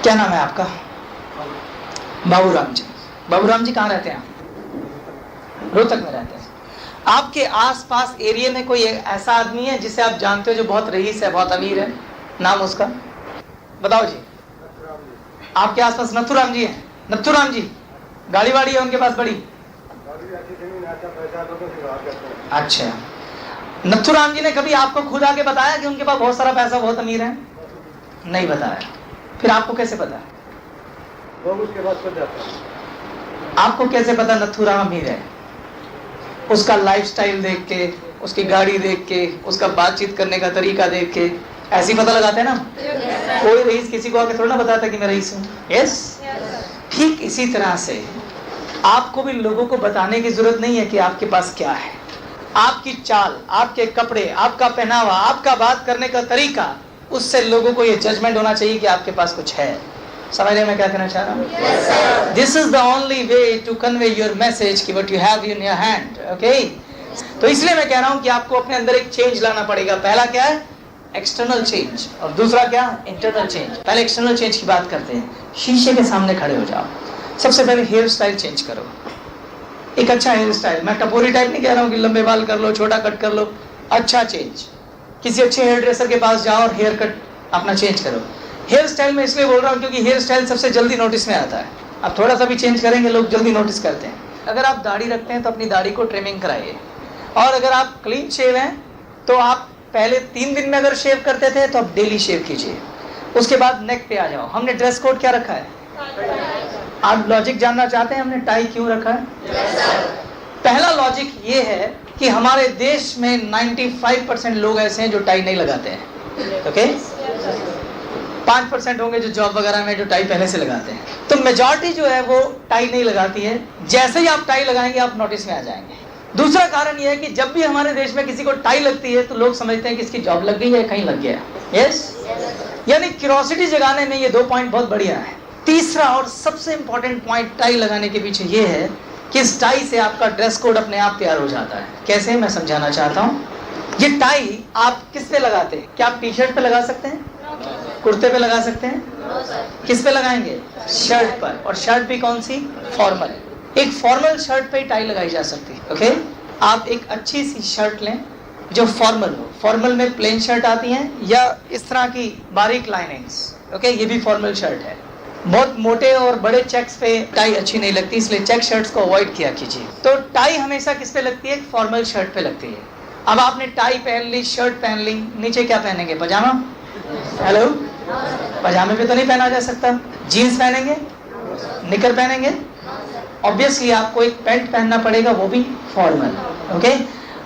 क्या नाम है आपका? बाबूराम जी। बाबूराम जी कहाँ रहते हैं? रोहतक में रहते हैं। आपके आसपास एरिया में कोई ऐसा आदमी है जिसे आप जानते हो जो बहुत रईस है, बहुत अमीर है? नाम उसका बताओ जी। आपके आसपास नथुराम जी हैं? नथुराम जी गाड़ी वाड़ी है उनके पास बड़ी? अच्छा, नथुराम जी ने कभी आपको खुद आके बताया कि उनके पास बहुत सारा पैसा, बहुत अमीर है? नहीं बताया। फिर आपको कैसे पता? वो उसके बाद खुद जाता है। आपको कैसे पता नथुराम अमीर है? उसका लाइफस्टाइल देख के, उसकी गाड़ी देख के, उसका बातचीत करने का तरीका देख के ऐसे ही पता लगाते हैं ना। कोई रईस किसी को आके थोड़ा ना बताता कि मैं रईस हूँ। यस, ठीक इसी तरह से आपको भी लोगों को बताने की जरूरत नहीं है कि आपके पास क्या है। आपकी चाल, आपके कपड़े, आपका पहनावा, आपका बात करने का तरीका, उससे लोगों को ये जजमेंट होना चाहिए कि आपके पास कुछ है। समझ रहे मैं क्या कहना चाह रहा हूँ? This is the only way to convey your message कि what you have in your hand. Okay, तो इसलिए मैं कह रहा हूँ कि आपको अपने अंदर एक चेंज लाना पड़ेगा। पहला क्या है? एक्सटर्नल चेंज, और दूसरा क्या? Internal change. पहले एक्सटर्नल चेंज की बात करते हैं। शीशे के सामने खड़े हो जाओ, सबसे पहले हेयर स्टाइल चेंज करो। एक अच्छा हेयर स्टाइल, मैं टपोरी टाइप नहीं कह रहा हूँ कि लंबे बाल कर लो, छोटा कट कर लो। अच्छा चेंज, किसी अच्छे हेयर ड्रेसर के पास जाओ और हेयर कट अपना चेंज करो। हेयर स्टाइल में इसलिए बोल रहा हूँ क्योंकि हेयर स्टाइल सबसे जल्दी नोटिस में आता है। अब थोड़ा सा भी चेंज करेंगे लोग जल्दी नोटिस करते हैं। अगर आप दाढ़ी रखते हैं तो अपनी दाढ़ी को ट्रिमिंग कराइए, और अगर आप क्लीन शेव हैं तो आप पहले 3 दिन में अगर शेव करते थे तो आप डेली शेव कीजिए। उसके बाद नेक पे आ जाओ। हमने ड्रेस कोड क्या रखा है? आप लॉजिक जानना चाहते हैं हमने टाई क्यों रखा है? पहला लॉजिक ये है कि हमारे देश में 95% लोग ऐसे हैं जो टाई नहीं लगाते हैं। ओके, 5% होंगे जो जॉब वगैरह में जो टाई पहले से लगाते हैं। तो मेजॉरिटी जो है वो टाई नहीं लगाती है। जैसे ही आप टाई लगाएंगे आप नोटिस में आ जाएंगे। दूसरा कारण यह है कि जब भी हमारे देश में किसी को टाई लगती है तो लोग समझते हैं कि इसकी जॉब लग गई है, कहीं लग गया। यस, यानी क्यूरियोसिटी जगाने में ये 2 पॉइंट बहुत बढ़िया है। तीसरा और सबसे इंपॉर्टेंट पॉइंट टाई लगाने के पीछे ये है कि इस टाई से आपका ड्रेस कोड अपने आप तैयार हो जाता है। कैसे, मैं समझाना चाहता हूँ। ये टाई आप किस पे लगाते हैं? क्या आप टी शर्ट पे लगा सकते हैं? कुर्ते पे लगा सकते हैं? किस पे लगाएंगे? शर्ट पर। और शर्ट भी कौन सी? फॉर्मल। एक फॉर्मल शर्ट पे टाई लगाई जा सकती है। ओके, आप एक अच्छी सी शर्ट लें जो फॉर्मल हो। फॉर्मल में प्लेन शर्ट आती हैं या इस तरह की बारीक लाइनिंग्स। ओके, ये भी फॉर्मल शर्ट है। बहुत मोटे और बड़े चेक्स पे टाई अच्छी नहीं लगती, इसलिए चेक शर्ट्स को अवॉइड किया कीजिए। तो टाई हमेशा किस पे लगती है? फॉर्मल शर्ट पे लगती है। अब आपने टाई पहन ली, शर्ट पहन ली, नीचे क्या पहनेंगे? पजामा? हेलो, पजामे पे तो नहीं पहना जा सकता। जीन्स पहनेंगे? निकर पहनेंगे? ऑब्वियसली आपको एक पैंट पहनना पड़ेगा, वो भी फॉर्मल। ओके,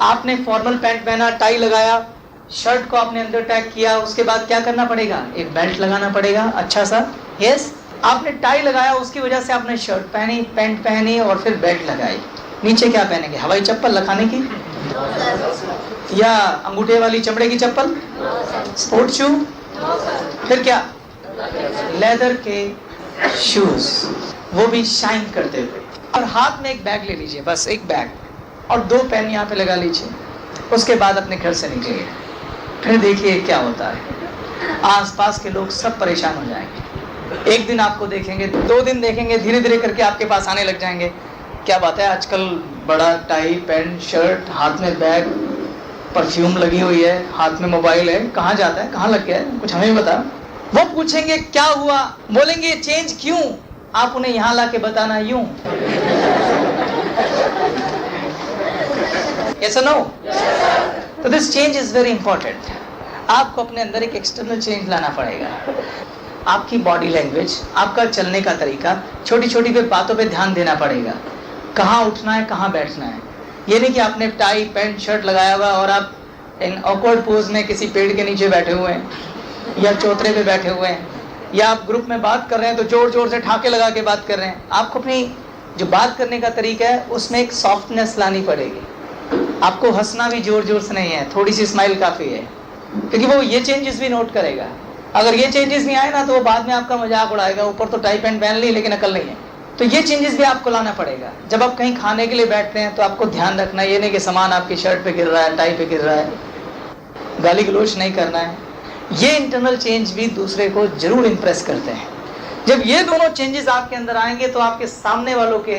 आपने फॉर्मल पैंट पहना, टाई लगाया, शर्ट को आपने अंदर टैग किया, उसके बाद क्या करना पड़ेगा? एक बेल्ट लगाना पड़ेगा अच्छा सा। यस, आपने टाई लगाया, उसकी वजह से आपने शर्ट पहनी, पैंट पहनी और फिर बेल्ट लगाई। नीचे क्या पहनेंगे? हवाई चप्पल लखाने की या अंगूठे वाली चमड़े की चप्पल? Sport shoe? फिर क्या? लेदर के शूज, वो भी शाइन करते हुए। और हाथ में एक बैग ले लीजिए, बस एक बैग, और 2 पेन यहाँ पे लगा लीजिए। उसके बाद अपने घर से निकलिए। फिर देखिए क्या होता है। आसपास के लोग सब परेशान हो जाएंगे। एक दिन आपको देखेंगे, 2 दिन देखेंगे, धीरे धीरे करके आपके पास आने लग जाएंगे। क्या बात है, आजकल बड़ा टाई, पैंट, शर्ट, हाथ में बैग, परफ्यूम लगी हुई है, हाथ में मोबाइल है, कहाँ जाता है, कहाँ लग गया है, कुछ हमें बता। वो पूछेंगे क्या हुआ, बोलेंगे चेंज क्यों? आप उन्हें यहाँ ला के बताना यूं। Yes or no? तो this change is very important. आपको अपने अंदर एक एक्सटर्नल चेंज लाना पड़ेगा। आपकी बॉडी लैंग्वेज, आपका चलने का तरीका, छोटी छोटी बातों पे ध्यान देना पड़ेगा। कहाँ उठना है, कहाँ बैठना है। ये नहीं कि आपने टाई, पैंट, शर्ट लगाया हुआ और आप इन ऑकवर्ड पोज में किसी पेड़ के नीचे बैठे हुए हैं या चौतरे पे बैठे हुए हैं, या आप ग्रुप में बात कर रहे हैं तो जोर जोर से ठाके लगा के बात कर रहे हैं। आपको अपनी जो बात करने का तरीका है उसमें एक सॉफ्टनेस लानी पड़ेगी। आपको हंसना भी जोर जोर से नहीं है, थोड़ी सी स्माइल काफ़ी है, क्योंकि वो ये चेंजेस भी नोट करेगा। अगर ये चेंजेस नहीं आए ना तो वो बाद में आपका मजाक उड़ाएगा। ऊपर तो टाई पैंट पहन ली लेकिन अकल नहीं है। तो ये चेंजेस भी आपको लाना पड़ेगा। जब आप कहीं खाने के लिए बैठते हैं तो आपको ध्यान रखना, ये नहीं कि सामान आपकी शर्ट पे गिर रहा है, टाई पे गिर रहा है, गाली गलोच नहीं करना है। ये इंटरनल चेंज भी दूसरे को जरूर इम्प्रेस करते हैं। जब ये दोनों चेंजेस आपके अंदर आएंगे तो आपके सामने वालों के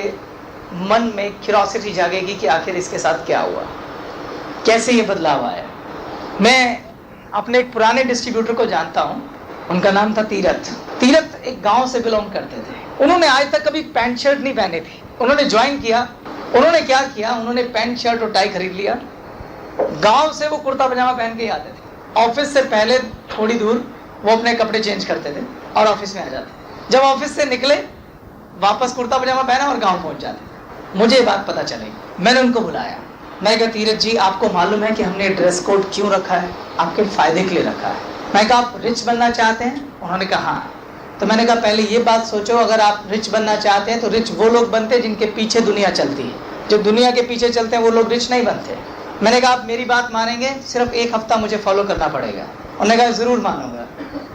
मन में क्यूरियोसिटी जागेगी कि आखिर इसके साथ क्या हुआ, कैसे ये बदलाव आया। मैं अपने एक पुराने डिस्ट्रीब्यूटर को जानता हूं, उनका नाम था तीरथ। तीरथ एक गांव से बिलोंग करते थे। उन्होंने आज तक कभी पैंट शर्ट नहीं पहने थी। उन्होंने ज्वाइन किया, उन्होंने क्या किया, उन्होंने पैंट शर्ट और टाई खरीद लिया। गांव से वो कुर्ता पजामा पहन के ही आते थे। ऑफिस से पहले थोड़ी दूर वो अपने कपड़े चेंज करते थे और ऑफिस में आ जाते। जब ऑफिस से निकले वापस कुर्ता पजामा पहना और गांव पहुंच जाते। मुझे ये बात पता चली, मैंने उनको बुलाया। मैं कहा तीरथ जी, आपको मालूम है कि हमने ड्रेस कोड क्यों रखा है? आपके फायदे के लिए रखा है। मैं कहा आप रिच बनना चाहते हैं? उन्होंने कहा हाँ। तो मैंने कहा पहले ये बात सोचो, अगर आप रिच बनना चाहते हैं तो रिच वो लोग बनते हैं जिनके पीछे दुनिया चलती है। जो दुनिया के पीछे चलते हैं वो लोग रिच नहीं बनते। मैंने कहा आप मेरी बात मानेंगे? सिर्फ 1 हफ्ता मुझे फॉलो करना पड़ेगा। उन्होंने कहा जरूर मानूंगा।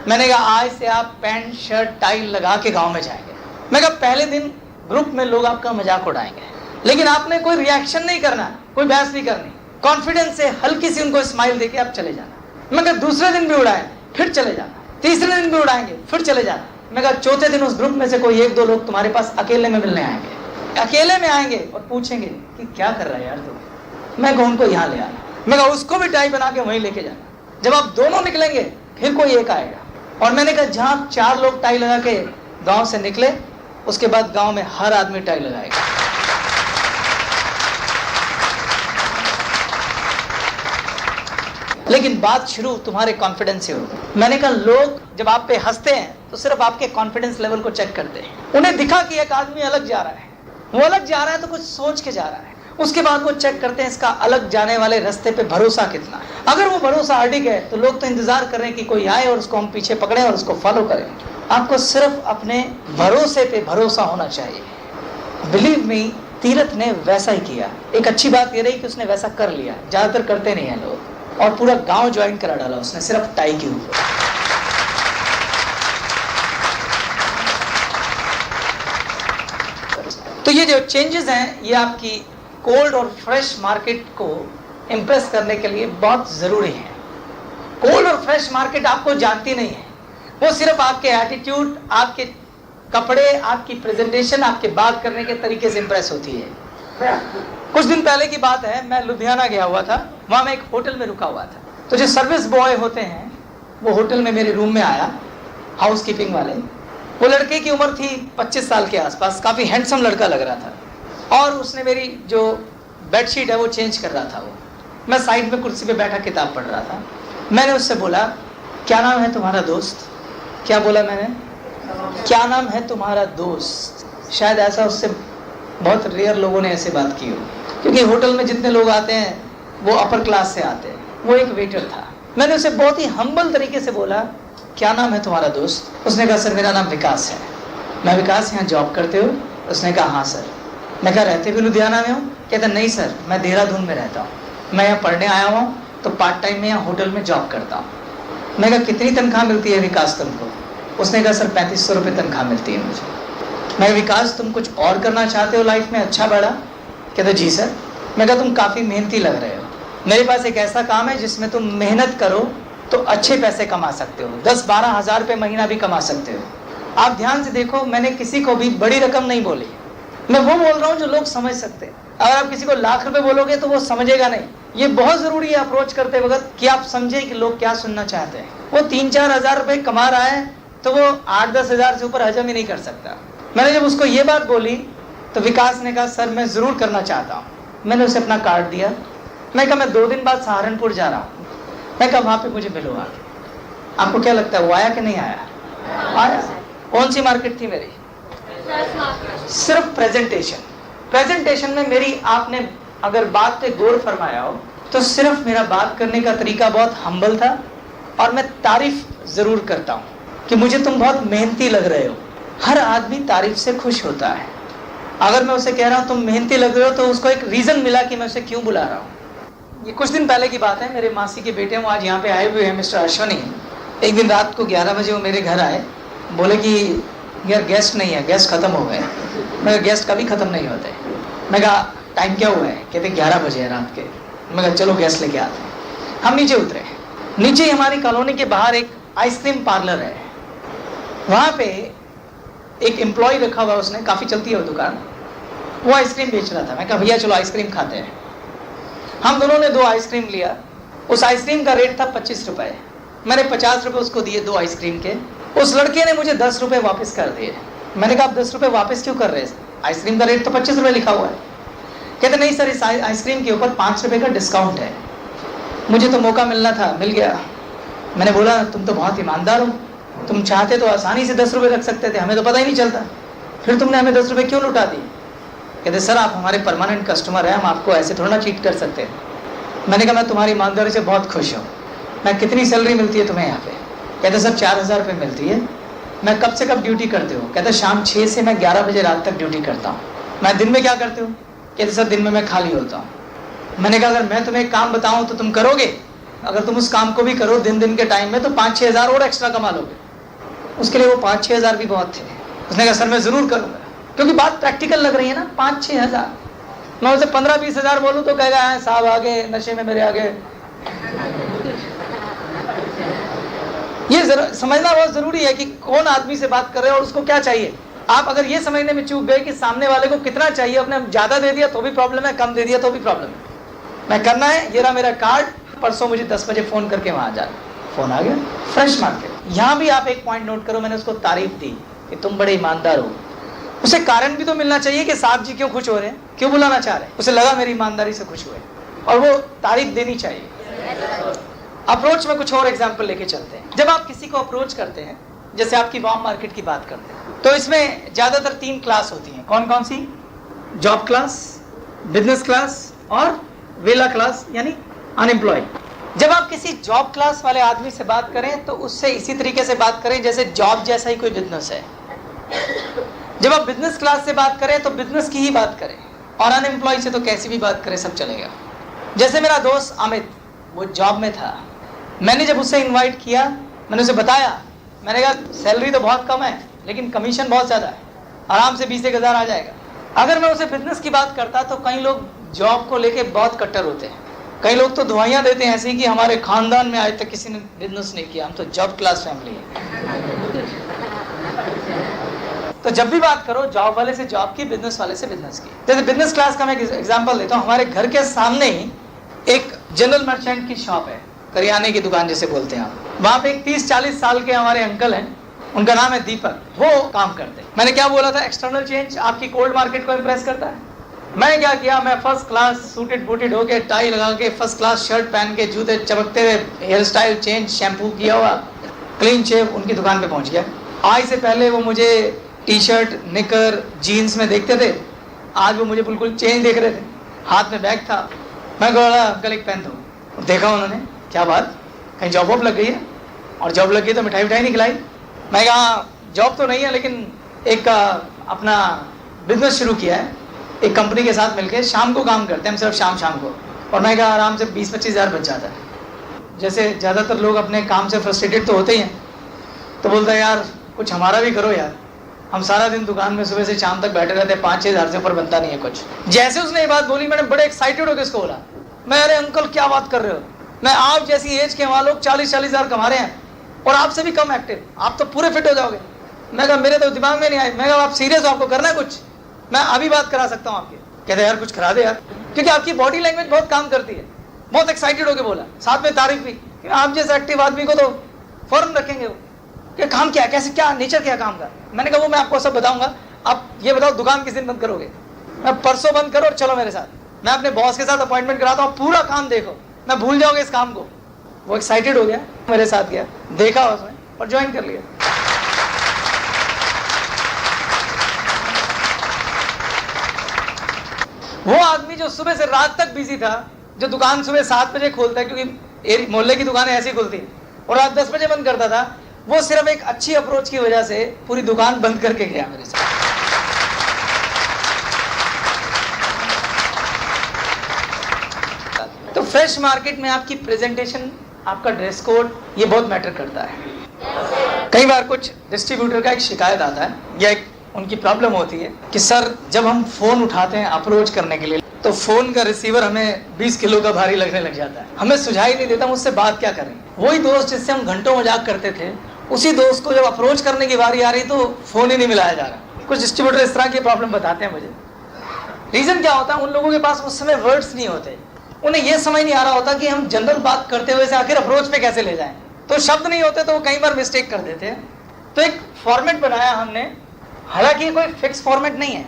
मैंने कहा आज से आप पैंट शर्ट टाई लगा के गांव में जाएंगे। मैं कहा पहले दिन ग्रुप में लोग आपका मजाक उड़ाएंगे, लेकिन आपने कोई रिएक्शन नहीं करना, कोई बहस नहीं करनी, कॉन्फिडेंस से हल्की सी उनको स्माइल देके आप चले जाना। मैं कहा दूसरे दिन भी उड़ाएं, फिर चले जाना, तीसरे दिन भी उड़ाएंगे, फिर चले जाना। मैं कहा चौथे दिन उस ग्रुप में से कोई 1-2 लोग तुम्हारे पास अकेले में मिलने आएंगे, अकेले में आएंगे और पूछेंगे कि क्या कर रहा है यार तुम। मैं कहूँ उनको यहाँ ले आना। मैं कहा उसको भी टाई बना के वहीं लेके जाना। जब आप दोनों निकलेंगे फिर कोई एक आएगा। और मैंने कहा जहाँ 4 लोग टाई लगा के गांव से निकले, उसके बाद गांव में हर आदमी टाई लगाएगा। लेकिन बात शुरू तुम्हारे कॉन्फिडेंस से होगी। मैंने कहा लोग जब आप पे हंसते हैं तो सिर्फ आपके कॉन्फिडेंस लेवल को चेक करते हैं। उन्हें दिखा कि एक आदमी अलग जा रहा है, वो अलग जा रहा है तो कुछ सोच के जा रहा है। उसके बाद वो चेक करते हैं इसका अलग जाने वाले रास्ते पे भरोसा कितना। अगर वो भरोसा अडिग है तो लोग तो इंतजार कर रहे हैं कि कोई आए और उसको हम पीछे पकड़े और उसको फॉलो करें। आपको सिर्फ अपने भरोसे पे भरोसा होना चाहिए। बिलीव मी, तीरथ ने वैसा ही किया। एक अच्छी बात ये रही कि उसने वैसा कर लिया। ज्यादातर करते नहीं है लोग। और पूरा गांव ज्वाइन करा डाला उसने सिर्फ टाई के ऊपर। तो ये जो चेंजेस हैं ये आपकी कोल्ड और फ्रेश मार्केट को इम्प्रेस करने के लिए बहुत जरूरी है। कोल्ड और फ्रेश मार्केट आपको जानती नहीं है, वो सिर्फ आपके एटीट्यूड, आपके कपड़े, आपकी प्रेजेंटेशन, आपके बात करने के तरीके से इम्प्रेस होती है। कुछ दिन पहले की बात है, मैं लुधियाना गया हुआ था। वहां मैं एक होटल में रुका हुआ था। तो जो सर्विस बॉय होते हैं वो होटल में मेरे रूम में आया, हाउस कीपिंग वाले। वो लड़के की उम्र थी 25 साल के आसपास, काफी हैंडसम लड़का लग रहा था। और उसने मेरी जो बेडशीट है वो चेंज कर रहा था। वो मैं साइड में कुर्सी पे बैठा किताब पढ़ रहा था। मैंने उससे बोला क्या नाम है तुम्हारा दोस्त? क्या बोला मैंने? क्या नाम है तुम्हारा दोस्त? शायद ऐसा उससे बहुत रेयर लोगों ने ऐसे बात की हो, क्योंकि होटल में जितने लोग आते हैं वो अपर क्लास से आते हैं। वो एक वेटर था। मैंने उसे बहुत ही हम्बल तरीके से बोला क्या नाम है तुम्हारा दोस्त? उसने कहा सर मेरा नाम विकास है। मैं विकास यहाँ जॉब करते हो? उसने कहा हाँ सर। मैं कहा रहते भी लुधियाना में हो? कहता नहीं सर मैं देहरादून में रहता हूँ, मैं यहाँ पढ़ने आया हुआ हूँ तो पार्ट टाइम में यहाँ होटल में जॉब करता हूँ। मैं कहा कितनी तनख्वाह मिलती है विकास तुमको? उसने कहा सर 3500 रुपये तनख्वाह मिलती है मुझे। मैं विकास तुम कुछ और करना चाहते हो लाइफ में अच्छा बड़ा? कहते जी सर। मैं कहा तुम काफ़ी मेहनती लग रहे हो, मेरे पास एक ऐसा काम है जिसमें तुम मेहनत करो तो अच्छे पैसे कमा सकते हो, 10-12 हज़ार रुपये महीना भी कमा सकते हो। आप ध्यान से देखो, मैंने किसी को भी बड़ी रकम नहीं बोली, मैं वो बोल रहा हूँ जो लोग समझ सकते हैं। अगर आप किसी को लाख रुपए बोलोगे तो वो समझेगा नहीं। ये बहुत जरूरी है अप्रोच करते वक्त कि आप समझें कि लोग क्या सुनना चाहते हैं। वो 3-4 हज़ार रुपये कमा रहा है तो वो 8-10 हज़ार से ऊपर हजम ही नहीं कर सकता। मैंने जब उसको ये बात बोली तो विकास ने कहा सर मैं ज़रूर करना चाहता हूँ। मैंने उसे अपना कार्ड दिया। मैं कहा मैं 2 दिन बाद सहारनपुर जा रहा हूँ। मैं कहा वहाँ पे मुझे मिलो आके। आपको क्या लगता है वो आया कि नहीं आया? आया। कौन सी मार्केट थी मेरी? सिर्फ प्रेजेंटेशन में मेरी आपने अगर बात पे गौर फरमाया हो तो सिर्फ मेरा बात करने का तरीका बहुत हम्बल था। और मैं तारीफ ज़रूर करता हूँ कि मुझे तुम बहुत मेहनती लग रहे हो। हर आदमी तारीफ से खुश होता है। अगर मैं उसे कह रहा हूँ तुम मेहनती लग रहे हो तो उसको एक रीज़न मिला कि मैं उसे क्यों बुला रहा हूँ। ये कुछ दिन पहले की बात है, मेरे मासी के बेटे वो आज यहाँ पे आए हुए हैं, मिस्टर अश्वनी। एक दिन रात को 11 बजे वो मेरे घर आए, बोले कि यार गेस्ट नहीं है, गेस्ट ख़त्म हो गए। मैं गेस्ट कभी ख़त्म नहीं होते। मैं कहा टाइम क्या हुआ है? कहते 11 बजे है रात के। मैं कहा चलो गेस्ट लेके आते हैं। हम नीचे उतरे। नीचे हमारी कॉलोनी के बाहर एक आइसक्रीम पार्लर है। वहाँ पे एक एम्प्लॉय रखा हुआ उसने, काफ़ी चलती है वो दुकान, वो आइसक्रीम बेच रहा था। मैं कहा भैया चलो आइसक्रीम खाते हैं। हम दोनों ने 2 आइसक्रीम लिया। उस आइसक्रीम का रेट था 25 रुपये। मैंने 50 रुपये उसको दिए 2 आइसक्रीम के। उस लड़के ने मुझे 10 रुपये वापस कर दिए। मैंने कहा आप 10 रुपये वापस क्यों कर रहे हैं, आइसक्रीम का रेट तो 25 रुपये लिखा हुआ है। कहते नहीं सर, इस आइसक्रीम के ऊपर 5 रुपये का डिस्काउंट है, मुझे तो मौका मिलना था, मिल गया। मैंने बोला तुम तो बहुत ईमानदार हो, तुम चाहते तो आसानी से 10 रुपये रख सकते थे, हमें तो पता ही नहीं चलता, फिर तुमने हमें 10 रुपये क्यों लुटा दिए। कहते सर आप हमारे परमानेंट कस्टमर हैं, हम आपको ऐसे थोड़ा ना चीट कर सकते हैं। मैंने कहा मैं तुम्हारी ईमानदारी से बहुत खुश हूँ। मैं कितनी सैलरी मिलती है तुम्हें यहाँ पे। कहते सर 4000 रुपये मिलती है। मैं कब से कब ड्यूटी करते हो। कहते शाम 6 से मैं 11 बजे रात तक ड्यूटी करता हूँ। मैं दिन में क्या करते हो। कहते सर दिन में मैं खाली होता हूँ। मैंने कहा अगर मैं तुम्हें एक काम बताऊँ तो तुम करोगे। अगर तुम उस काम को भी करो दिन के टाइम में तो 5-6 हज़ार और एक्स्ट्रा कमा लोगे। उसके लिए वो 5-6 हज़ार भी बहुत थे। उसने कहा सर मैं ज़रूर करूँगा, क्योंकि बात प्रैक्टिकल लग रही है ना। 5-6 हज़ार, मैं उसे 15-20 हज़ार बोलूँ तो कहेगा साहब आगे नशे में मेरे आगे। ये समझना बहुत ज़रूरी है कि कौन आदमी से बात कर रहे हैं और उसको क्या चाहिए। आप अगर ये समझने में चूक गए कि सामने वाले को कितना चाहिए, अपने ज़्यादा दे दिया तो भी प्रॉब्लम है, कम दे दिया तो भी प्रॉब्लम है। मैं करना है, ये रहा मेरा कार्ड, परसों मुझे 10 बजे फ़ोन करके वहाँ जा। फ़ोन आ गया। Fresh market. यहाँ भी आप एक पॉइंट नोट करो, मैंने उसको तारीफ दी कि तुम बड़े ईमानदार हो। उसे कारण भी तो मिलना चाहिए कि साहब जी क्यों खुश हो रहे हैं, क्यों बुलाना चाह रहे हैं। उसे लगा मेरी ईमानदारी से खुश हुए, और वो तारीफ देनी चाहिए। अप्रोच में कुछ और एग्जाम्पल लेके चलते हैं। जब आप किसी को अप्रोच करते हैं, जैसे आपकी वाम मार्केट की बात करते हैं, तो इसमें ज़्यादातर 3 क्लास होती हैं। कौन कौन सी। जॉब क्लास, बिजनेस क्लास और वेला क्लास यानी अनएम्प्लॉय। जब आप किसी जॉब क्लास वाले आदमी से बात करें तो उससे इसी तरीके से बात करें जैसे जॉब जैसा ही कोई बिजनेस है। जब आप बिजनेस क्लास से बात करें तो बिजनेस की ही बात करें, और अनएम्प्लॉय से तो कैसी भी बात करें, सब चलेगा। जैसे मेरा दोस्त अमित, वो जॉब में था। मैंने जब उससे इनवाइट किया, मैंने उसे बताया, मैंने कहा सैलरी तो बहुत कम है लेकिन कमीशन बहुत ज़्यादा है, आराम से 20-1 हज़ार आ जाएगा। अगर मैं उसे बिजनेस की बात करता तो कई लोग जॉब को लेके बहुत कट्टर होते हैं। कई लोग तो दुआइयाँ देते हैं ऐसी कि हमारे खानदान में आज तक किसी ने बिजनेस नहीं किया, हम तो जॉब क्लास फैमिली है। तो जब भी बात करो जॉब वाले से जॉब की, बिजनेस वाले से बिजनेस की। जैसे बिजनेस क्लास का मैं एक एग्जांपल देता हूँ। हमारे घर के सामने ही एक जनरल मर्चेंट की शॉप है, करियाने की दुकान जैसे बोलते हैं आप। वहाँ पे एक 30-40 साल के हमारे अंकल हैं, उनका नाम है दीपक, वो काम करते हैं। मैंने क्या बोला था, एक्सटर्नल चेंज आपकी कोल्ड मार्केट को इम्प्रेस करता है। मैं क्या किया, मैं फर्स्ट क्लास सूटेड बूटेड होके, टाई लगा के, फर्स्ट क्लास शर्ट पहन के, जूते चमकते हुए, हेयर स्टाइल चेंज, शैम्पू किया हुआ, क्लीन शेव, उनकी दुकान पे पहुंच गया। आज से पहले वो मुझे टी शर्ट, निकर, जीन्स में देखते थे, आज वो मुझे बिल्कुल चेंज देख रहे थे। हाथ में बैग था। मैं बोला अंकल एक पेन दो। देखा उन्होंने, क्या बात, कहीं जॉब वॉब लग गई है। और जॉब लग गई तो मिठाई नहीं खिलाई। मैं कहा जॉब तो नहीं है लेकिन एक अपना बिजनेस शुरू किया है, एक कंपनी के साथ मिलकर शाम को काम करते हैं हम, सिर्फ शाम को। और मैं कहा आराम से 20-25 हज़ार बच जाता है। जैसे ज़्यादातर लोग अपने काम से फ्रस्ट्रेटेड तो होते ही हैं, तो बोलता है यार कुछ हमारा भी करो यार, हम सारा दिन दुकान में सुबह से शाम तक बैठे रहते हैं, 5-6 हज़ार से ऊपर बनता नहीं है कुछ। जैसे उसने ये बात बोली, मैंने बड़े एक्साइटेड होकर इसको बोला, मैं अरे अंकल क्या बात कर रहे हो, मैं आप जैसी एज के वहाँ लोग 40-40 हज़ार कमा रहे हैं और आपसे भी कम एक्टिव, आप तो पूरे फिट हो जाओगे। मैं कहा मेरे तो दिमाग में नहीं आया। मैं कहा आप सीरियस हो, आपको करना है कुछ, मैं अभी बात करा सकता हूँ आपकी। कहते यार कुछ करा दे यार, क्योंकि आपकी बॉडी लैंग्वेज बहुत काम करती है। बहुत एक्साइटेड होकर बोला, साथ में तारीफ भी कि आप जैसे एक्टिव आदमी को तो फौरन रखेंगे वो, कि काम क्या है, कैसे, क्या नेचर, क्या काम का। मैंने कहा वो मैं आपको सब बताऊंगा, आप ये बताओ दुकान किस दिन बंद करोगे। मैं परसों बंद करो और चलो मेरे साथ, मैं अपने बॉस के साथ अपॉइंटमेंट कराता हूँ, पूरा काम देखो, मैं भूल जाओगे इस काम को। वो एक्साइटेड हो गया, मेरे साथ गया, देखा उसने और ज्वाइन कर लिया। वो आदमी जो सुबह से रात तक बिजी था, जो दुकान सुबह 7 बजे खोलता है, क्योंकि मोहल्ले की दुकानें ऐसी खुलती है, और रात 10 बजे बंद करता था, वो सिर्फ एक अच्छी अप्रोच की वजह से पूरी दुकान बंद करके गया मेरे साथ। तो फ्रेश मार्केट में आपकी प्रेजेंटेशन, आपका ड्रेस कोड, ये बहुत मैटर करता है। कई बार कुछ डिस्ट्रीब्यूटर का एक शिकायत आता है या एक उनकी प्रॉब्लम होती है कि सर जब हम फ़ोन उठाते हैं अप्रोच करने के लिए, तो फ़ोन का रिसीवर हमें 20 किलो का भारी लगने लग जाता है, हमें सुझाई नहीं देता मुझसे बात क्या करें। वही दोस्त जिससे हम घंटों मजाक करते थे, उसी दोस्त को जब अप्रोच करने की बारी आ रही तो फ़ोन ही नहीं मिलाया जा रहा। कुछ डिस्ट्रीब्यूटर इस तरह की प्रॉब्लम बताते हैं मुझे। रीज़न क्या होता है, उन लोगों के पास उस समय वर्ड्स नहीं होते, उन्हें यह समझ नहीं आ रहा होता कि हम जनरल बात करते हुए से आखिर अप्रोच पे कैसे ले जाएं। तो शब्द नहीं होते तो वो कई बार मिस्टेक कर देते हैं। तो एक फॉर्मेट बनाया हमने, हालांकि ये कोई फिक्स फॉर्मेट नहीं है,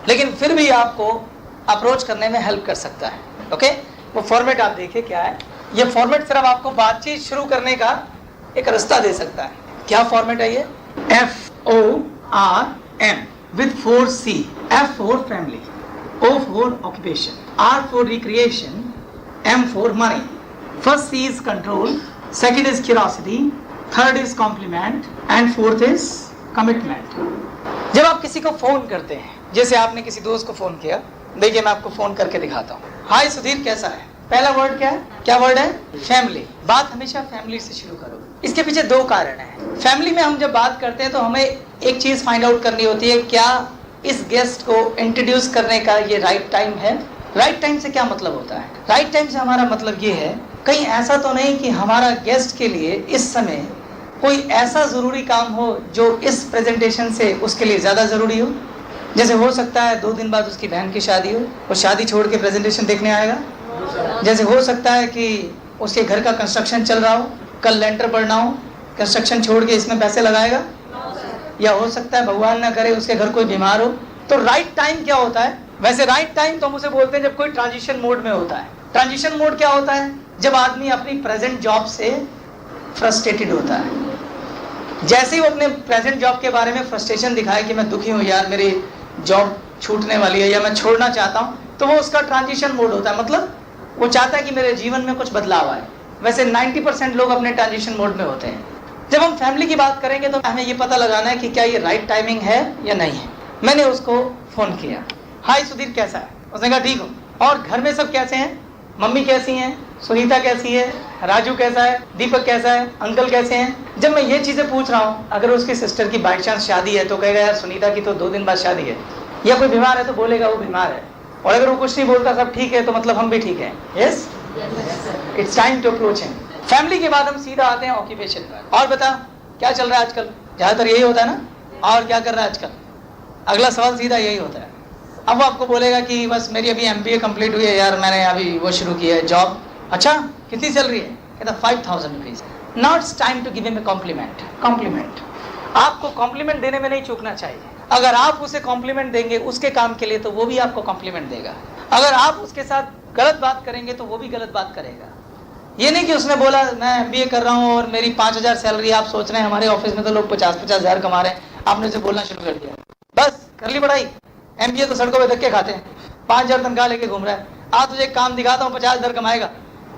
लेकिन फिर भी आपको अप्रोच करने में हेल्प कर सकता है। ओके, वो फॉर्मेट आप देखिए क्या है। ये फॉर्मेट सिर्फ आपको बातचीत शुरू करने का एक रास्ता दे सकता है। क्या फॉर्मेट है ये? FORM with 4 C. F for family, O for occupation, R for recreation, M for money. First C is control, second is curiosity, third is compliment and fourth is commitment. जब आप किसी को फोन करते हैं, जैसे आपने किसी दोस्त को फोन किया, देखिए मैं आपको फोन करके दिखाता हूँ। हाय सुधीर, कैसा है? पहला वर्ड क्या है? क्या वर्ड है? फैमिली। बात हमेशा फैमिली से शुरू करो। इसके पीछे दो कारण हैं। फैमिली में हम जब बात करते हैं तो हमें एक चीज फाइंड आउट करनी होती है, क्या इस गेस्ट को इंट्रोड्यूस करने का ये राइट टाइम है। राइट टाइम से क्या मतलब होता है? राइट टाइम से हमारा मतलब ये है, कहीं ऐसा तो नहीं कि हमारा गेस्ट के लिए इस समय कोई ऐसा जरूरी काम हो जो इस प्रेजेंटेशन से उसके लिए ज्यादा जरूरी हो। जैसे हो सकता है 2 दिन बाद उसकी बहन की शादी हो, वो शादी छोड़ के प्रेजेंटेशन देखने आएगा। जैसे हो सकता है कि उसके घर का कंस्ट्रक्शन चल रहा हो, कल लेंटर पड़ना हो, कंस्ट्रक्शन छोड़ के इसमें पैसे लगाएगा। या हो सकता है भगवान ना करे उसके घर कोई बीमार हो। तो राइट टाइम क्या होता है? वैसे राइट टाइम तो हम उसे बोलते हैं जब कोई ट्रांजिशन मोड में होता है। ट्रांजिशन मोड क्या होता है? जब आदमी अपनी प्रेजेंट जॉब से फ्रस्ट्रेटेड होता है। जैसे ही वो अपने प्रेजेंट जॉब के बारे में फ्रस्ट्रेशन दिखाए कि मैं दुखी हूँ यार, मेरी जॉब छूटने वाली है या मैं छोड़ना चाहता हूँ, तो वो उसका ट्रांजिशन मोड होता है। मतलब वो चाहता है कि मेरे जीवन में कुछ बदलाव आए। वैसे 90% लोग अपने ट्रांजिशन मोड में होते हैं। जब हम फैमिली की बात करेंगे तो हमें ये पता लगाना है कि क्या ये राइट टाइमिंग है या नहीं है। मैंने उसको फोन किया, हाय सुधीर कैसा है? उसने कहा ठीक हूँ। और घर में सब कैसे हैं? मम्मी कैसी हैं? सुनीता कैसी है? राजू कैसा है? दीपक कैसा है? अंकल कैसे हैं? जब मैं ये चीजें पूछ रहा हूँ, अगर उसकी सिस्टर की बाई चांस शादी है तो कहेगा यार सुनीता की तो 2 दिन बाद शादी है। या कोई बीमार है तो बोलेगा वो बीमार है। और अगर वो कुछ नहीं बोलता सब ठीक है तो मतलब हम भी ठीक हैं। Yes, it's time to approach him. Family के बाद हम सीधा आते हैं ऑक्यूपेशन पर। और बता क्या चल रहा है आजकल? ज्यादातर यही होता है ना, और क्या कर रहा है आजकल? अगला सवाल सीधा यही होता है। अब वो आपको बोलेगा कि बस मेरी अभी MBA कंप्लीट हुई है यार, मैंने अभी वो शुरू किया है जॉब। अच्छा, कितनी सैलरी है? कहता 5000 rupees. Now it's time to give him a compliment. Compliment, आपको कॉम्प्लीमेंट देने में नहीं चूकना चाहिए। अगर आप उसे कॉम्प्लीमेंट देंगे उसके काम के लिए तो वो भी आपको कॉम्प्लीमेंट देगा। अगर आप उसके साथ गलत बात करेंगे तो वो भी गलत बात करेगा। ये नहीं कि उसने बोला मैं MBA कर रहा हूँ और मेरी 5000 सैलरी, आप सोच रहे हैं हमारे ऑफिस में तो लोग 50-50 हजार कमा रहे हैं, आपने उसे बोलना शुरू कर दिया बस कर ली पढ़ाई, MBA तो सड़कों पे धक्के खाते हैं, 5000 तनख्वाह लेके घूम रहा है, आज तुझे काम दिखाता हूँ 50,000 कमाएगा,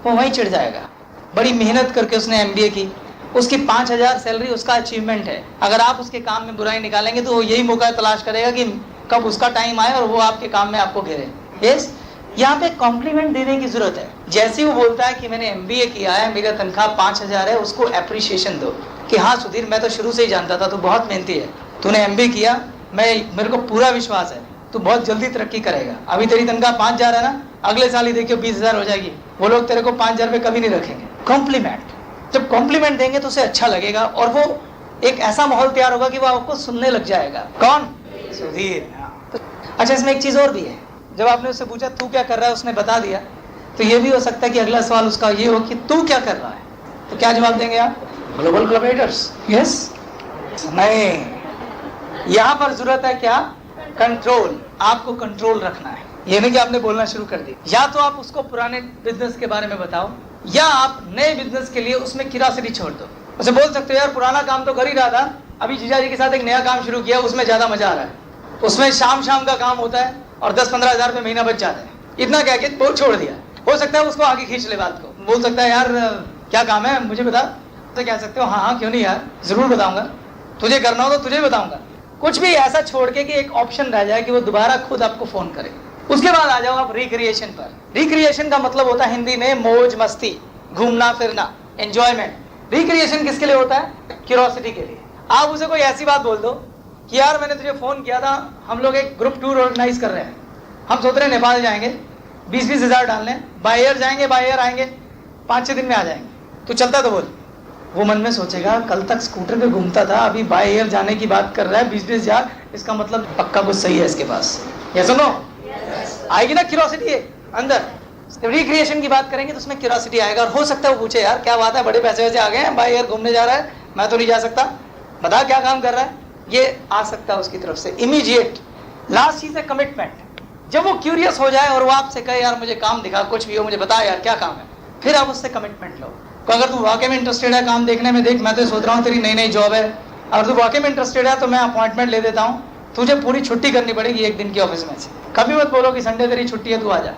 वो वहीं चिढ़ जाएगा। बड़ी मेहनत करके उसने MBA की, उसकी 5000 सैलरी उसका अचीवमेंट है। अगर आप उसके काम में बुराई निकालेंगे तो वो यही मौका तलाश करेगा कि कब उसका टाइम आए और वो आपके काम में आपको घेरे। यस, यहाँ पे कॉम्प्लीमेंट देने की जरूरत है। जैसे वो बोलता है कि मैंने MBA किया है, मेरा तनख्वाह 5000 है, उसको अप्रिशिएशन दो कि हाँ सुधीर मैं तो शुरू से ही जानता था तू बहुत मेहनती है, तूने MBA किया, मेरे को पूरा विश्वास है तू बहुत जल्दी तरक्की करेगा। अभी तेरी तनख्वाह 5000 है ना, अगले साल ही देखियो 20,000 हो जाएगी। वो लोग तेरे को 5000 पे कभी नहीं रखेंगे। कॉम्प्लीमेंट, जब कॉम्प्लीमेंट देंगे तो उसे अच्छा लगेगा और वो एक ऐसा माहौल तैयार होगा कि वो आपको सुनने लग जाएगा। कौन? सुधीर। अच्छा, इसमें एक चीज और भी है, जब आपने उससे पूछा तू क्या कर रहा है, उसने बता दिया, तो ये भी हो सकता है कि अगला सवाल उसका ये हो कि तू क्या कर रहा है, तो क्या जवाब देंगे आप? Global collaborators. यस, नहीं, यहाँ पर जरूरत है क्या? कंट्रोल। आपको कंट्रोल रखना है, ये नहीं कि आपने बोलना शुरू कर दिया। या तो आप उसको पुराने बिजनेस के बारे में बताओ या आप नए बिजनेस के लिए उसमें क्यूरियोसिटी छोड़ दो। उसे बोल सकते हो यार पुराना काम तो कर ही रहा था, अभी जीजा जी के साथ एक नया काम शुरू किया, उसमें ज्यादा मजा आ रहा है, उसमें शाम का काम होता है और 10-15 हजार रुपये महीना बच जाता है। इतना कह के वो छोड़ दिया। हो सकता है उसको आगे खींच ले बात को, बोल सकता है यार क्या काम है मुझे बता, तो कह सकते हो हाँ क्यों नहीं यार जरूर बताऊंगा, तुझे करना हो तो तुझे बताऊंगा। कुछ भी ऐसा छोड़ के कि एक ऑप्शन रह जाए कि वो दोबारा खुद आपको फोन करे। उसके बाद आ जाओ आप रिक्रिएशन पर। रिक्रिएशन का मतलब होता है हिंदी में मौज मस्ती, घूमना फिरना, एंजॉयमेंट। रिक्रिएशन किसके लिए होता है? क्यूरियोसिटी के लिए। आप उसे कोई ऐसी बात बोल दो कि यार मैंने तुझे फोन किया था, हम लोग एक ग्रुप टूर ऑर्गेनाइज कर रहे हैं, हम सोच रहे हैं नेपाल जाएंगे, 20-20 हजार डालने, बाय एयर जाएंगे, बाय एयर आएंगे, 5-6 दिन में आ जाएंगे, तू चलता तो बोल। वो मन में सोचेगा कल तक स्कूटर पे घूमता था, अभी बाय एयर जाने की बात कर रहा है 20-20 हजार, इसका मतलब पक्का कुछ सही है इसके पास। ये सुनो, आएगी ना क्यूरियोसिटी अंदर। रिक्रिएशन की बात करेंगे तो उसमें क्यूरियोसिटी आएगा, और हो सकता है वो पूछे यार क्या बात है, बड़े पैसे वैसे आ गए हैं, बाय एयर घूमने जा रहा है, मैं तो नहीं जा सकता, बता क्या काम कर रहा है, ये आ सकता है उसकी तरफ से इमीडिएट। लास्ट चीज है कमिटमेंट। जब वो क्यूरियस हो जाए और वो आपसे कहे यार मुझे काम दिखा, कुछ भी हो मुझे बता यार क्या काम है, फिर आप उससे कमिटमेंट लो। तो अगर तुम वाकई में इंटरेस्टेड है काम देखने में, देख मैं तो सोच रहा हूँ तेरी नई नई जॉब है, अगर तू वाकई में इंटरेस्टेड है तो मैं अपॉइंटमेंट ले देता हूँ, तुझे पूरी छुट्टी करनी पड़ेगी एक दिन की ऑफिस में से, कभी मत बोलो कि संडे तेरी छुट्टी है तू आ जा,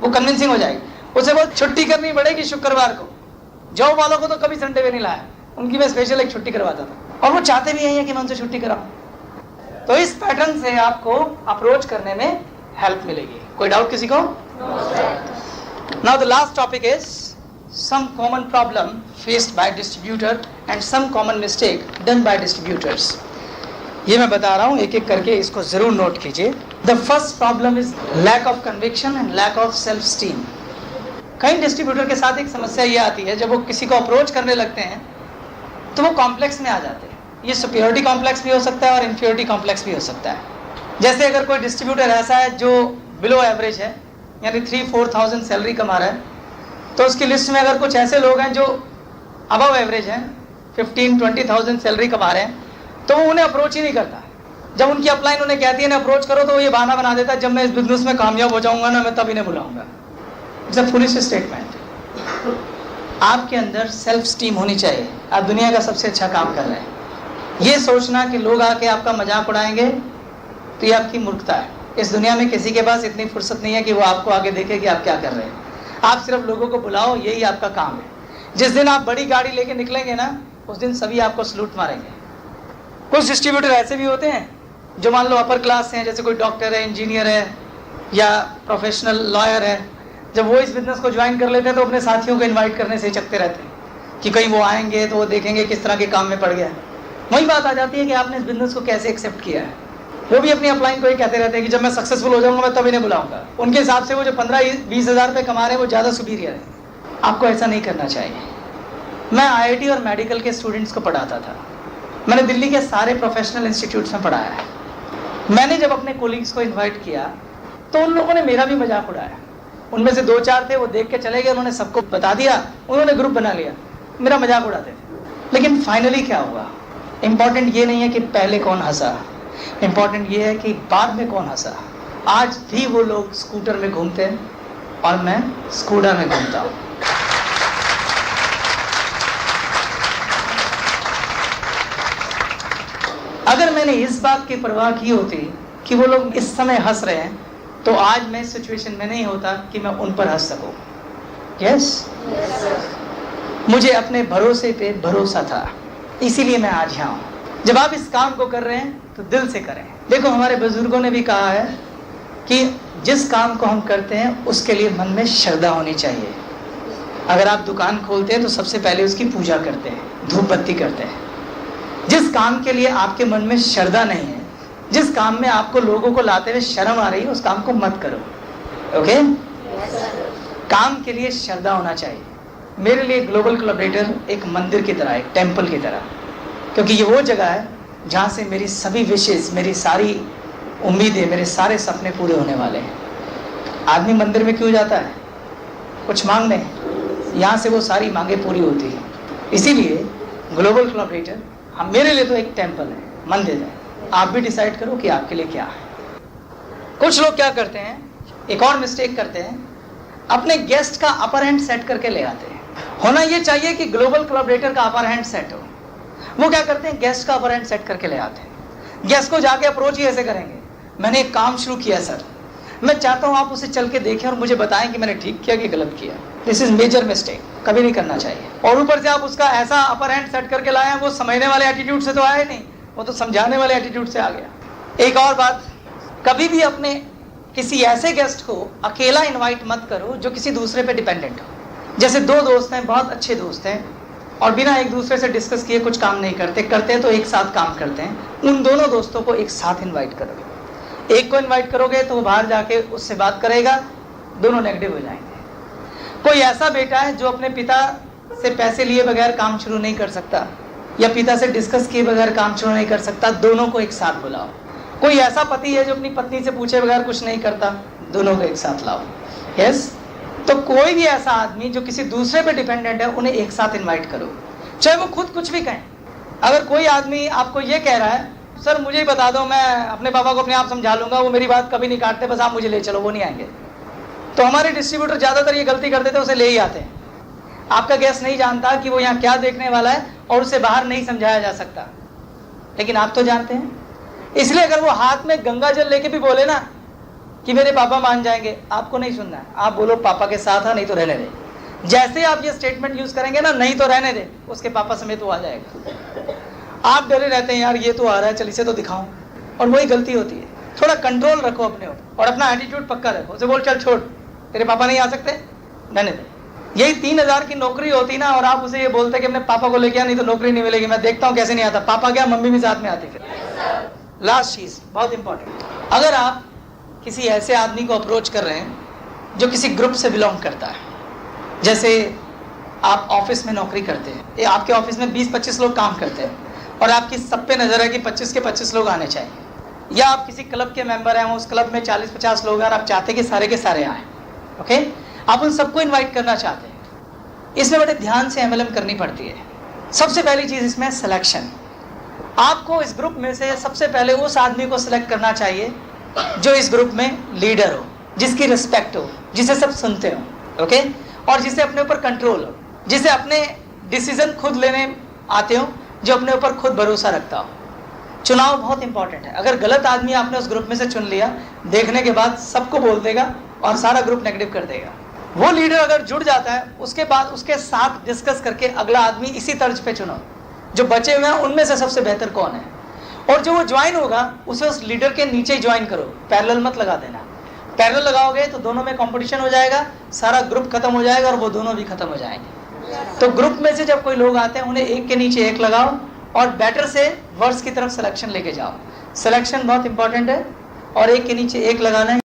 वो कन्विंसिंग हो जाएगी। उसे बहुत छुट्टी करनी पड़ेगी शुक्रवार को। जॉब वालों को तो कभी संडे पे नहीं लाया, उनकी मैं स्पेशल एक छुट्टी करवाता था, और वो चाहते भी यही है कि मैं उनसे छुट्टी कराऊं। तो इस पैटर्न से आपको अप्रोच करने में हेल्प मिलेगी। कोई डाउट किसी को? Now the last topic is some common problem faced by distributor and some common mistake done by distributors. ये मैं बता रहा हूँ एक एक करके, इसको जरूर नोट कीजिए। The first problem is lack of conviction and lack of self esteem. कई डिस्ट्रीब्यूटर के साथ एक समस्या ये आती है, जब वो किसी को अप्रोच करने लगते हैं तो वो कॉम्प्लेक्स में आ जाते हैं। ये सुपीरियरिटी कॉम्प्लेक्स भी हो सकता है और इंफीरियरिटी कॉम्प्लेक्स भी हो सकता है। जैसे अगर कोई डिस्ट्रीब्यूटर ऐसा है जो बिलो एवरेज है, यानी 3-4,000 सैलरी कमा रहा है, तो उसकी लिस्ट में अगर कुछ ऐसे लोग हैं जो अबव एवरेज हैं, 15-20,000 सैलरी कमा रहे हैं, तो वो उन्हें अप्रोच ही नहीं करता। जब उनकी अपलाइन उन्हें कहती है ना अप्रोच करो, तो वो ये बहाना बना देता है जब मैं इस बिजनेस में कामयाब हो जाऊंगा ना मैं तब इन्हें बुलाऊंगा। It's a foolish statement. आपके अंदर सेल्फ स्टीम होनी चाहिए। आप दुनिया का सबसे अच्छा काम कर रहे हैं। ये सोचना कि लोग आके आपका मजाक उड़ाएंगे तो ये आपकी मूर्खता है। इस दुनिया में किसी के पास इतनी फुर्सत नहीं है कि वो आपको आगे देखे कि आप क्या कर रहे हैं। आप सिर्फ लोगों को बुलाओ, यही आपका काम है। जिस दिन आप बड़ी गाड़ी लेके निकलेंगे ना, उस दिन सभी आपको सलूट मारेंगे। कुछ डिस्ट्रीब्यूटर ऐसे भी होते हैं जो मान लो अपर क्लास हैं, जैसे कोई डॉक्टर है, इंजीनियर है या प्रोफेशनल लॉयर है। जब वो इस बिजनेस को ज्वाइन कर लेते हैं तो अपने साथियों को इन्वाइट करने से चकते रहते हैं कि कहीं वो आएंगे तो वो देखेंगे किस तरह के काम में पड़ गया है। वही बात आ जाती है कि आपने इस बिजनेस को कैसे एक्सेप्ट किया है। वो भी अपनी अपलाइन को ही कहते रहते हैं कि जब मैं सक्सेसफुल हो जाऊंगा मैं तब इन्हें बुलाऊंगा। उनके हिसाब से वो जो 15-20 हज़ार रुपये कमा रहे हैं वो ज़्यादा सुपीरियर है। आपको ऐसा नहीं करना चाहिए। मैं IIT और मेडिकल के स्टूडेंट्स को पढ़ाता था। मैंने दिल्ली के सारे प्रोफेशनल इंस्टीट्यूट्स में पढ़ाया है। मैंने जब अपने कोलीग्स को इन्वाइट किया तो उन लोगों ने मेरा भी मजाक उड़ाया। उनमें से 2-4 थे, वो देख के चले गए, उन्होंने सबको बता दिया, उन्होंने ग्रुप बना लिया, मेरा मजाक उड़ाते थे। लेकिन फाइनली क्या हुआ? इम्पॉर्टेंट ये नहीं है कि पहले कौन हंसा, इम्पॉर्टेंट ये है कि बाद में कौन हंसा। आज भी वो लोग स्कूटर में घूमते हैं और मैं स्कूटर में घूमता हूं। अगर मैंने इस बात की परवाह की होती कि वो लोग इस समय हंस रहे हैं, तो आज मैं इस सिचुएशन में नहीं होता कि मैं उन पर हंस सकूं। यस, मुझे अपने भरोसे पे भरोसा था, इसीलिए मैं आज यहाँ हूं। जब आप इस काम को कर रहे हैं तो दिल से करें। देखो, हमारे बुजुर्गों ने भी कहा है कि जिस काम को हम करते हैं उसके लिए मन में श्रद्धा होनी चाहिए। अगर आप दुकान खोलते हैं तो सबसे पहले उसकी पूजा करते हैं, धूप बत्ती करते हैं। जिस काम के लिए आपके मन में श्रद्धा नहीं है, जिस काम में आपको लोगों को लाते हुए शर्म आ रही है, उस काम को मत करो। ओके? काम के लिए श्रद्धा होना चाहिए। मेरे लिए ग्लोबल कोलैबोरेटर एक मंदिर की तरह, एक टेम्पल की तरह, क्योंकि ये वो जगह है जहाँ से मेरी सभी विशेष, मेरी सारी उम्मीदें, मेरे सारे सपने पूरे होने वाले हैं। आदमी मंदिर में क्यों जाता है? कुछ मांगने। यहाँ से वो सारी मांगे पूरी होती है। इसीलिए ग्लोबल कोलैबोरेटर हम, मेरे लिए तो एक टेम्पल है, मंदिर है। आप भी डिसाइड करो कि आपके लिए क्या है। कुछ लोग क्या करते हैं, एक और मिस्टेक करते हैं, अपने गेस्ट का अपर हैंड सेट करके ले आते हैं। होना ये चाहिए कि ग्लोबल कोलैबोरेटर का अपर हैंड सेट हो। वो क्या करते हैं, गेस्ट का अपर हैंड सेट करके ले आते हैं। गेस्ट को जाके अप्रोच ही ऐसे करेंगे, मैंने एक काम शुरू किया सर, मैं चाहता हूँ आप उसे चल के देखें और मुझे बताएं कि मैंने ठीक किया कि गलत किया। दिस इज मेजर मिस्टेक, कभी नहीं करना चाहिए। और ऊपर से आप उसका ऐसा अपर हैंड सेट करके लाए हैं, वो समझने वाले एटीट्यूड से तो आया नहीं, वो तो समझाने वाले एटीट्यूड से आ गया। एक और बात, कभी भी अपने किसी ऐसे गेस्ट को अकेला इन्वाइट मत करो जो किसी दूसरे पे डिपेंडेंट हो। जैसे 2 दोस्त हैं, बहुत अच्छे दोस्त हैं, और बिना एक दूसरे से डिस्कस किए कुछ काम नहीं करते, करते हैं तो एक साथ काम करते हैं। उन दोनों दोस्तों को एक साथ इन्वाइट करोगे। एक को इन्वाइट करोगे तो वो बाहर जाके उससे बात करेगा, दोनों नेगेटिव हो जाएंगे। कोई ऐसा बेटा है जो अपने पिता से पैसे लिए बगैर काम शुरू नहीं कर सकता, या पिता से डिस्कस किए बगैर काम शुरू नहीं कर सकता, दोनों को एक साथ बुलाओ। कोई ऐसा पति है जो अपनी पत्नी से पूछे बगैर कुछ नहीं करता, दोनों को एक साथ लाओ। यस, तो कोई भी ऐसा आदमी जो किसी दूसरे पे डिपेंडेंट है, उन्हें एक साथ इनवाइट करो, चाहे वो खुद कुछ भी कहें। अगर कोई आदमी आपको ये कह रहा है, सर मुझे ही बता दो, मैं अपने पापा को अपने आप समझा लूंगा, वो मेरी बात कभी नहीं काटते, बस आप मुझे ले चलो, वो नहीं आएंगे। तो हमारे डिस्ट्रीब्यूटर ज़्यादातर ये गलती कर देते हैं, उसे ले ही आते हैं। आपका गेस्ट नहीं जानता कि वो यहाँ क्या देखने वाला है और उसे बाहर नहीं समझाया जा सकता, लेकिन आप तो जानते हैं। इसलिए अगर वो हाथ में गंगा जल लेके भी बोले ना कि मेरे पापा मान जाएंगे, आपको नहीं सुनना है। आप बोलो पापा के साथ है, नहीं तो रहने दे। जैसे आप ये स्टेटमेंट यूज करेंगे ना, नहीं तो रहने दे, उसके पापा समेत वो आ जाएगा। आप डरे रहते हैं, यार ये तो आ रहा है, चल इसे तो दिखाऊं, और वही गलती होती है। थोड़ा कंट्रोल रखो अपने ऊपर और अपना एटीट्यूड पक्का रखो। उसे बोल चल छोड़, तेरे पापा नहीं आ सकते, रहने दे। यही 3000 की नौकरी होती ना, और आप उसे ये बोलते कि अपने पापा को लेके आ, नहीं तो नौकरी नहीं मिलेगी। मैं देखता हूँ कैसे नहीं आता, पापा क्या मम्मी भी साथ में आती। फिर लास्ट चीज बहुत इंपॉर्टेंट, अगर आप किसी ऐसे आदमी को अप्रोच कर रहे हैं जो किसी ग्रुप से बिलोंग करता है, जैसे आप ऑफिस में नौकरी करते हैं, आपके ऑफिस में 20-25 लोग काम करते हैं और आपकी सब पे नजर है कि 25 के 25 लोग आने चाहिए, या आप किसी क्लब के मेंबर हैं, उस क्लब में 40-50 लोग हैं और आप चाहते हैं कि सारे के सारे आए। ओके, आप उन सबको इन्वाइट करना चाहते हैं। इसमें बड़े ध्यान से MLM करनी पड़ती है। सबसे पहली चीज इसमें सिलेक्शन। आपको इस ग्रुप में से सबसे पहले उस आदमी को सिलेक्ट करना चाहिए जो इस ग्रुप में लीडर हो, जिसकी रिस्पेक्ट हो, जिसे सब सुनते हो, ओके, और जिसे अपने ऊपर कंट्रोल हो, जिसे अपने डिसीजन खुद लेने आते हो, जो अपने ऊपर खुद भरोसा रखता हो। चुनाव बहुत इंपॉर्टेंट है। अगर गलत आदमी आपने उस ग्रुप में से चुन लिया, देखने के बाद सबको बोल देगा और सारा ग्रुप नेगेटिव कर देगा। वो लीडर अगर जुड़ जाता है, उसके बाद उसके साथ डिस्कस करके अगला आदमी इसी तर्ज पे चुनो, जो बचे हुए हैं उनमें से सबसे बेहतर कौन है, और जो वो ज्वाइन होगा उसे उस लीडर के नीचे ही ज्वाइन करो, पैरेलल मत लगा देना। पैरेलल लगाओगे तो दोनों में कंपटीशन हो जाएगा, सारा ग्रुप खत्म हो जाएगा और वो दोनों भी खत्म हो जाएंगे। तो ग्रुप में से जब कोई लोग आते हैं, उन्हें एक के नीचे एक लगाओ और बेटर से वर्स की तरफ सिलेक्शन लेके जाओ। सिलेक्शन बहुत इंपॉर्टेंट है और एक के नीचे एक लगाना है।